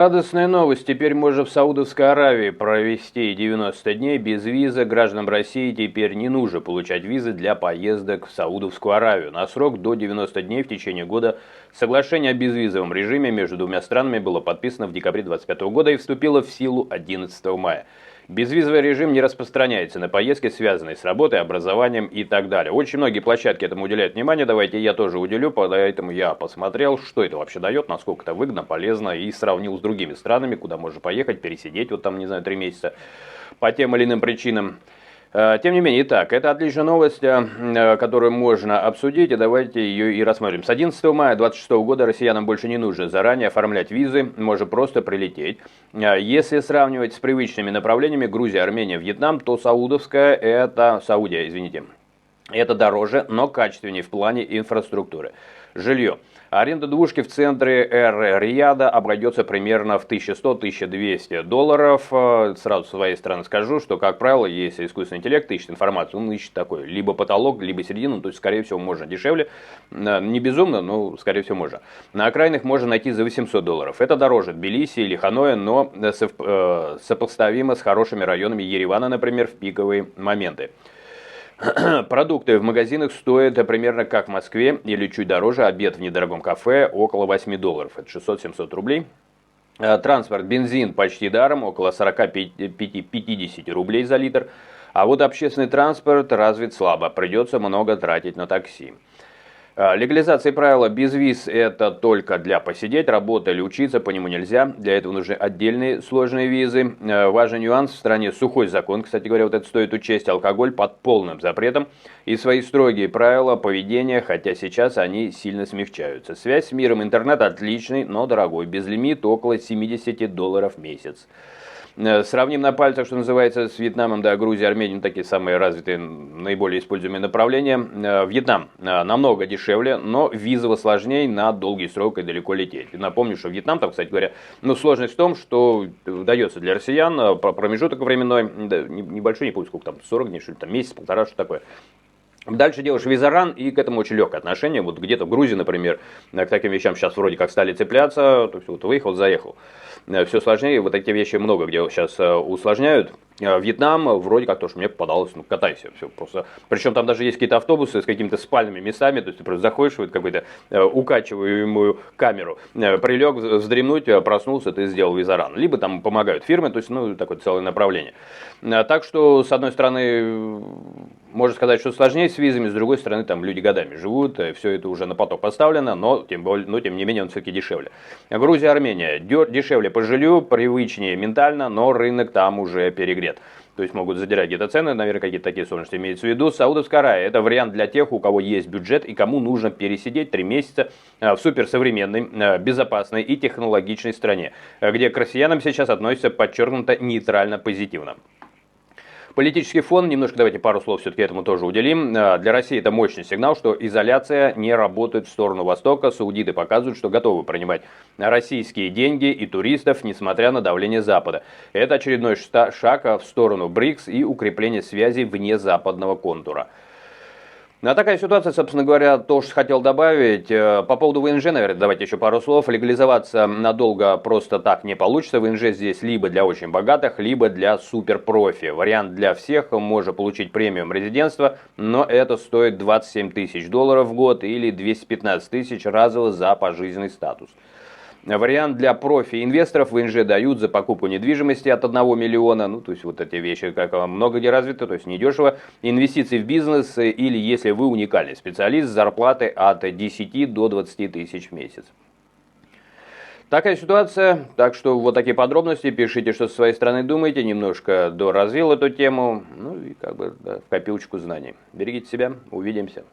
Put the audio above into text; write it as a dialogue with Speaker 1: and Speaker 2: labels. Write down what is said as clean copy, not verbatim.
Speaker 1: Радостная новость. Теперь можно в Саудовской Аравии провести 90 дней без визы. Гражданам России теперь не нужно получать визы для поездок в Саудовскую Аравию. На срок до 90 дней в течение года соглашение о безвизовом режиме между двумя странами было подписано в декабре 2025 года и вступило в силу 11 мая. Безвизовый режим не распространяется на поездки, связанные с работой, образованием и так далее. Очень многие площадки этому уделяют внимание, давайте я тоже уделю, поэтому я посмотрел, что это вообще дает, насколько это выгодно, полезно, и сравнил с другими странами, куда можно поехать, пересидеть, вот там, не знаю, 3 месяца по тем или иным причинам. Тем не менее, итак, это отличная новость, которую можно обсудить, и давайте ее и рассмотрим. С 11 мая 2026 года россиянам больше не нужно заранее оформлять визы, можно просто прилететь. Если сравнивать с привычными направлениями Грузия, Армения, Вьетнам, то Саудовская, это дороже, но качественнее в плане инфраструктуры. Жилье. Аренда двушки в центре Эр-Рияда обойдется примерно в $1100-1200. Сразу с своей стороны скажу, что, как правило, если искусственный интеллект ищет информацию, он ищет такой, либо потолок, либо середину, то есть, скорее всего, можно дешевле. Не безумно, но, скорее всего, можно. На окраинах можно найти за $800. Это дороже Тбилиси или Ханоя, но сопоставимо с хорошими районами Еревана, например, в пиковые моменты. Продукты в магазинах стоят примерно как в Москве или чуть дороже. Обед в недорогом кафе около $8, это 600-700 рублей. Транспорт, бензин почти даром, около 45-50 рублей за литр. А вот общественный транспорт развит слабо, придется много тратить на такси. Легализация правила без виз – это только для посидеть, работать или учиться, по нему нельзя. Для этого нужны отдельные сложные визы. Важный нюанс – в стране сухой закон, кстати говоря, вот это стоит учесть, алкоголь под полным запретом. И свои строгие правила поведения, хотя сейчас они сильно смягчаются. Связь с миром, интернет отличный, но дорогой, безлимит около $70 в месяц. Сравним на пальцах, что называется, с Вьетнамом, да, Грузия, Армения, такие самые развитые, наиболее используемые направления. Вьетнам намного дешевле, но визово сложнее, на долгий срок и далеко лететь. Напомню, что Вьетнам, там, кстати говоря, сложность в том, что дается для россиян промежуток временной, небольшой, не помню, сколько там, 40 дней, что ли, там, месяц, полтора, что такое. Дальше делаешь визаран, и к этому очень легкое отношение. Вот где-то в Грузии, например, к таким вещам сейчас вроде как стали цепляться, то есть вот выехал, заехал. Все сложнее, вот такие вещи много где сейчас усложняют. Вьетнам вроде как то, что мне попадалось, катайся, все просто. Причем там даже есть какие-то автобусы с какими-то спальными местами, то есть ты просто заходишь в какую-то укачиваемую камеру, прилег вздремнуть, проснулся, ты сделал визаран. Либо там помогают фирмы, то есть, такое целое направление. Так что, с одной стороны, можно сказать, что сложнее с визами, с другой стороны, там люди годами живут, все это уже на поток поставлено, но тем не менее он все-таки дешевле. Грузия, Армения дешевле по жилью, привычнее ментально, но рынок там уже перегрет. То есть могут задирать где-то цены, наверное, какие-то такие сложности имеются в виду. Саудовская Аравия – это вариант для тех, у кого есть бюджет и кому нужно пересидеть 3 месяца в суперсовременной, безопасной и технологичной стране, где к россиянам сейчас относятся подчеркнуто нейтрально позитивно. Политический фон, немножко давайте пару слов все-таки этому тоже уделим. Для России это мощный сигнал, что изоляция не работает в сторону Востока. Саудиты показывают, что готовы принимать российские деньги и туристов, несмотря на давление Запада. Это очередной шаг в сторону БРИКС и укрепление связей вне западного контура. Такая ситуация, собственно говоря, то, что хотел добавить. По поводу ВНЖ, наверное, давайте еще пару слов. Легализоваться надолго просто так не получится. ВНЖ здесь либо для очень богатых, либо для суперпрофи. Вариант для всех, можно получить премиум резидентство, но это стоит $27 000 в год или 215 000 разово за пожизненный статус. Вариант для профи-инвесторов ВНЖ дают за покупку недвижимости от 1 миллиона. То есть вот эти вещи как много где развиты, то есть недешево. Инвестиции в бизнес или если вы уникальный специалист, зарплаты от 10 до 20 тысяч в месяц. Такая ситуация, так что вот такие подробности, пишите, что со своей стороны думаете, немножко доразвил эту тему, и в копилочку знаний. Берегите себя, увидимся.